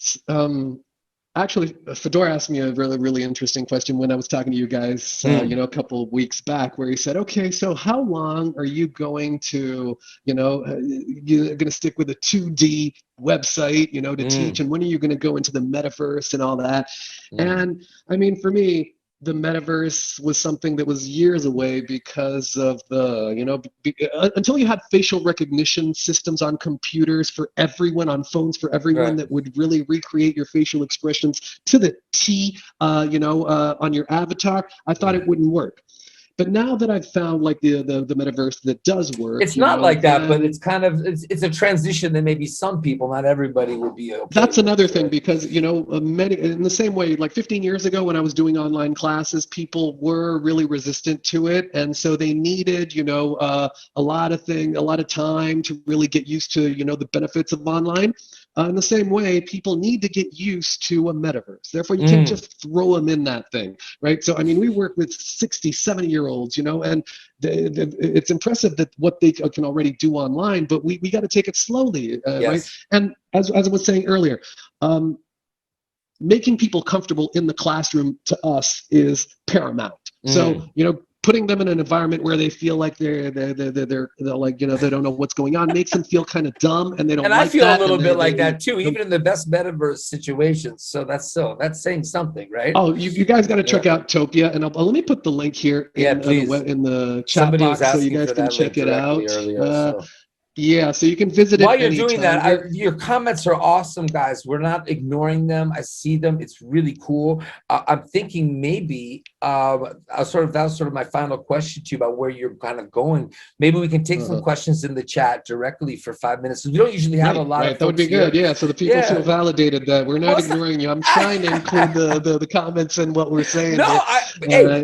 actually Fedor asked me a really, really interesting question when I was talking to you guys, you know, a couple of weeks back, where he said, okay, so how long are you going to, you know, you're going to stick with a 2D website, you know, to teach, and when are you going to go into the metaverse and all that? And I mean, for me, the metaverse was something that was years away because of the, you know, until you had facial recognition systems on computers for everyone, on phones for everyone, that would really recreate your facial expressions to the T, on your avatar, I thought it wouldn't work. But now that I've found like the metaverse that does work, it's not like that, but it's kind of it's a transition that maybe some people, not everybody, would be okay. That's another thing because you know many in the same way, like 15 years ago when I was doing online classes, people were really resistant to it, and so they needed a lot of time to really get used to the benefits of online. In the same way, people need to get used to a metaverse. Therefore, you can't just throw them in that thing, right? So, I mean, we work with 60, 70-year-olds, and it's impressive that what they can already do online, but we got to take it slowly, right? And as I was saying earlier, making people comfortable in the classroom to us is paramount. So, putting them in an environment where they feel like they're like they don't know what's going on makes them feel kind of dumb, and they don't. And like I feel that, a little bit like that too, even in the best metaverse situations. So that's saying something, right? Oh, you guys got to check out Topia, and let me put the link here in the chat Somebody box was so you guys for can that check link it out. earlier, Yeah, so you can visit while it you're doing anytime. that, your comments are awesome, guys. We're not ignoring them. I see them. It's really cool. I'm thinking maybe that was sort of my final question to you about where you're kind of going. Maybe we can take some questions in the chat directly for 5 minutes. We don't usually have a lot of folks. That would be good. Yeah, so the people feel validated that we're not ignoring you. I'm trying to include the comments in what we're saying. No,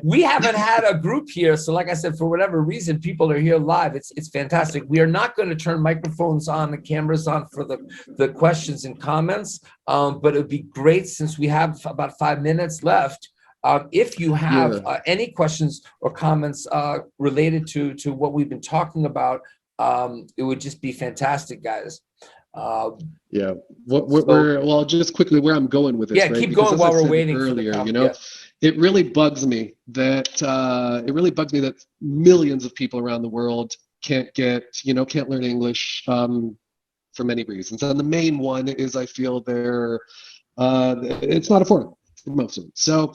we haven't had a group here, so like I said, for whatever reason, people are here live. It's fantastic. We are not going to turn microphones on, the cameras on for the questions and comments, but it would be great, since we have about 5 minutes left. If you have any questions or comments related to what we've been talking about, it would just be fantastic, guys. Well, just quickly where I'm going with this. Yeah, right? keep because going while we're waiting earlier, for the it really bugs me that millions of people around the world can't learn English for many reasons, and the main one is I feel it's not affordable for most of them. So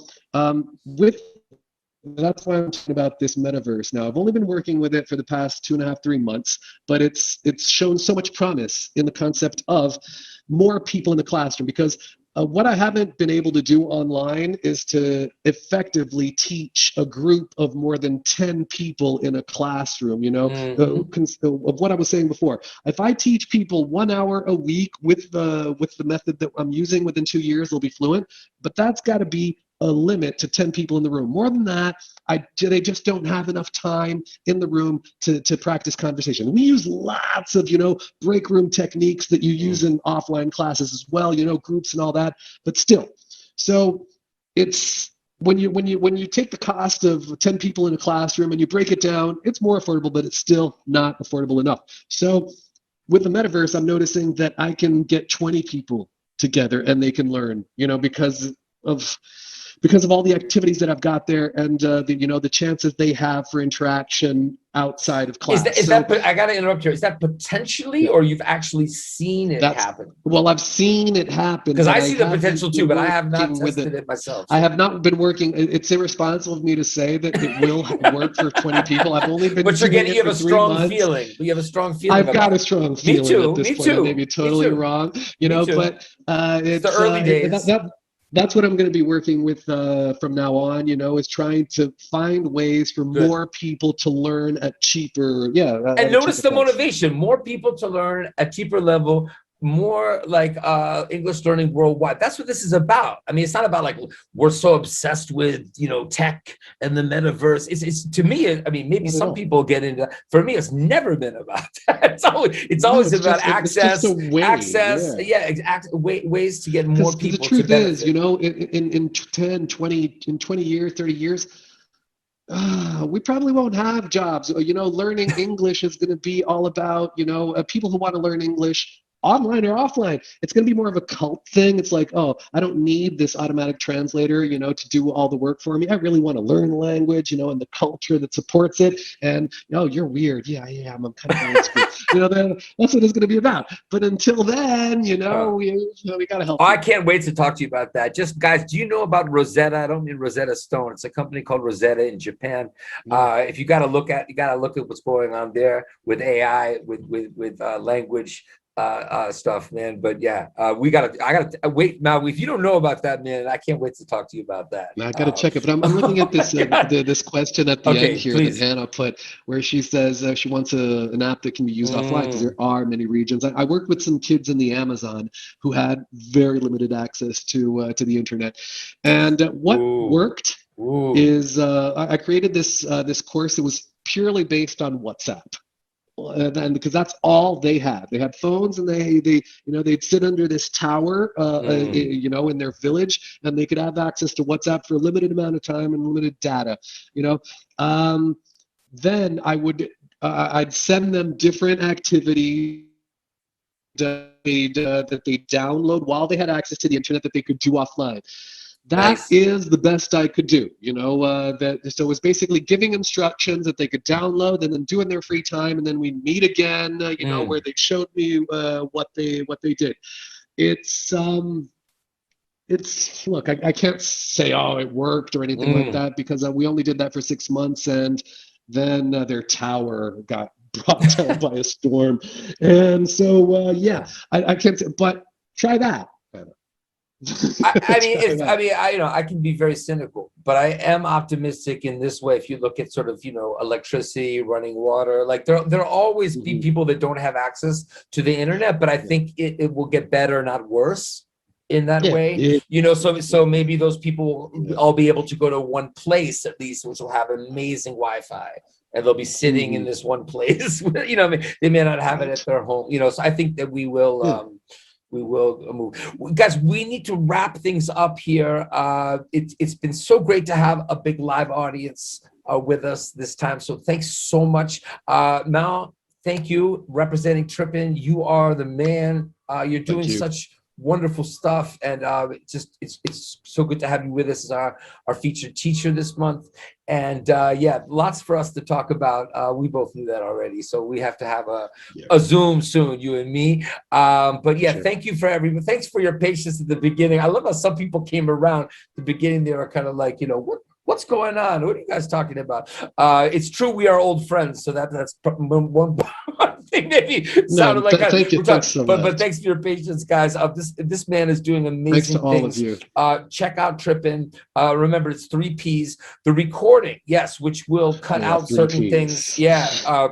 that's why I'm talking about this metaverse now. I've only been working with it for the past 2.5, 3 months, but it's shown so much promise in the concept of more people in the classroom, because What I haven't been able to do online is to effectively teach a group of more than 10 people in a classroom, of what I was saying before. If I teach people 1 hour a week with the method that I'm using, within 2 years, they'll be fluent. But that's got to be a limit to 10 people in the room. More than that, they just don't have enough time in the room to practice conversation. We use lots of, break room techniques that you use in offline classes as well, groups and all that, but still. So it's when you take the cost of 10 people in a classroom and you break it down, it's more affordable, but it's still not affordable enough. So with the metaverse, I'm noticing that I can get 20 people together and they can learn, of because of all the activities that I've got there, and the chances they have for interaction outside of class. I got to interrupt here. Is that potentially, or you've actually seen it happen? Well, I've seen it happen. Because I see the potential too, but I have not tested it myself. So. I have not been working. It's irresponsible of me to say that it will work for 20 people. I've only been. But you have a strong feeling. You have a strong feeling. I've got a strong feeling. Me too. At this Me point. too. I may be totally wrong, but it's the early days. That's what I'm going to be working with from now on, is trying to find ways for more people to learn at cheaper, and notice the motivation, more people to learn at cheaper level, more like English learning worldwide. That's what this is about. I mean, it's not about like we're so obsessed with tech and the metaverse. It's to me. I mean, maybe some people get into that. For me, it's never been about that. It's always about access. Ways to get more people. The truth is, in 10, 20 years, 30 years. We probably won't have jobs. Learning English is going to be all about, people who want to learn English online or offline. It's going to be more of a cult thing. It's like, oh, I don't need this automatic translator, to do all the work for me. I really want to learn language, and the culture that supports it. And, you're weird. Yeah, I am. I'm kind of old school. That's what it's going to be about. But until then, we got to help. I can't wait to talk to you about that. Just guys, do you know about Rosetta? I don't mean Rosetta Stone. It's a company called Rosetta in Japan. If you got to look at what's going on there with AI, with language stuff, man. But yeah, I gotta wait now. If you don't know about that, man, I can't wait to talk to you about that. I gotta check it. But I'm looking at this this question at the end here that Hannah put, where she says she wants an app that can be used offline because there are many regions. I worked with some kids in the Amazon who had very limited access to the internet, and what worked is I created this course that was purely based on WhatsApp. And because that's all they had. They had phones, and they'd sit under this tower, in their village, and they could have access to WhatsApp for a limited amount of time and limited data. Then I'd send them different activities that they download while they had access to the internet that they could do offline. That is the best I could do, so it was basically giving instructions that they could download and then do in their free time, and then we'd meet again, where they showed me what they did. It's look, I can't say it worked or anything like that, because we only did that for 6 months, and then their tower got brought down by a storm, and so I can't say, but try that. I can be very cynical, but I am optimistic in this way. If you look at sort of, electricity, running water, like there'll always be people that don't have access to the internet, but I think it will get better, not worse in that way. So maybe those people will all be able to go to one place at least, which will have amazing Wi-Fi. And they'll be sitting in this one place. They may not have it at their home. So I think that we will move. Guys, we need to wrap things up here. It's been so great to have a big live audience with us this time. So thanks so much. Mal, thank you. Representing Trippin', you are the man. You're doing such wonderful stuff, and it's so good to have you with us as our featured teacher this month. And lots for us to talk about. We both knew that already, so we have to have a Zoom soon, you and me. Thank you for everyone. Thanks for your patience at the beginning. I love how some people came around the beginning. They were kind of like, what's going on? What are you guys talking about? It's true, we are old friends, so that's one Maybe No, sounded like thank you. we're Thanks talking, so but much. thanks for your patience, guys. This man is doing Thanks to amazing all of things. you. Check out Trippin. Remember, it's 3 Ps. The recording, yes, which will cut Yeah, out three certain things. Ps. Yeah,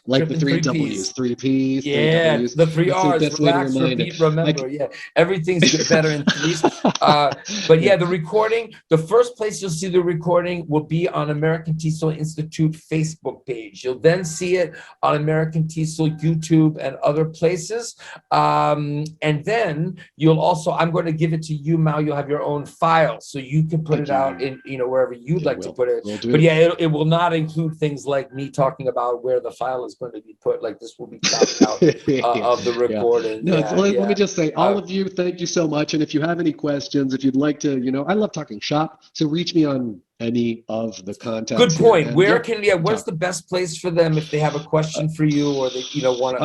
Like the Trippin three 3 Ps. W's, 3 Ps, three Yeah, W's. the three That's the R's: best way to relax, remind it. repeat, remember. Yeah, everything's better in threes. But Yeah. yeah, the recording, the first place you'll see the recording will be on American TESOL Institute Facebook page. You'll then see it on American TESOL YouTube and other places. And then you'll also, I'm going to give it to you, Mal. You'll have your own file, so you can put Thank it out you. in, wherever you'd Yeah, like to put it. will do. But yeah, it will not include things like me talking about where the file is going to be put. Like, this will be chopped out of the Yeah. recording. No, Yeah, let yeah. me just say, all of you, thank you so much. And if you have any questions, if you'd like to, I love talking shop. So reach me on any of the Good contacts here. point. And Where yeah, where's the best place for them if they have a question for you, or they, want to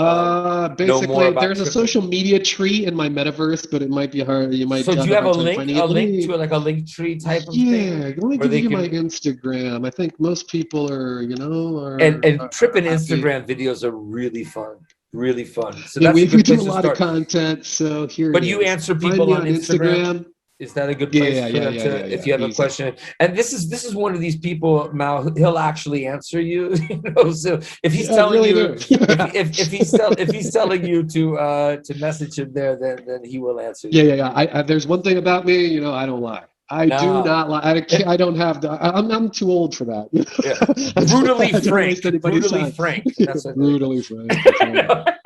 know more basically, about there's a Trippin? social media tree in my metaverse, but it might be hard. You might So do have you a have hard time finding a it. link to like a link tree type of thing Yeah, let me where give they you my can, Instagram. I think most people are, and are Trippin happy. Instagram videos are really fun. Really fun. So Yeah, that's a we good do a place to lot of start. content, so here it But you is. answer Find people me on on Instagram? Instagram. Is that a good place Yeah, for yeah, them yeah, to, yeah, if yeah. you have a Easy. question? And this is one of these people, Mal. He'll actually answer you. So if he's Yeah, I telling really you, do. if he's telling you to message him there, then he will answer Yeah, you. yeah, yeah. There's one thing about me, I don't lie. I do No, not lie. I don't have the. I'm too old for that. yeah, brutally I don't waste frank, anybody's brutally time. frank. That's what they Brutally frank. That's right.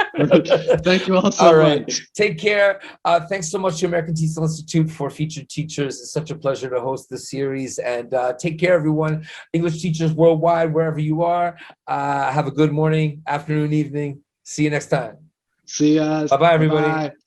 Thank you all so All right. much. Take care. Thanks so much to American TESOL Institute for featured teachers. It's such a pleasure to host this series. And take care, everyone. English teachers worldwide, wherever you are. Have a good morning, afternoon, evening. See you next time. See ya. Bye-bye, Bye everybody. bye.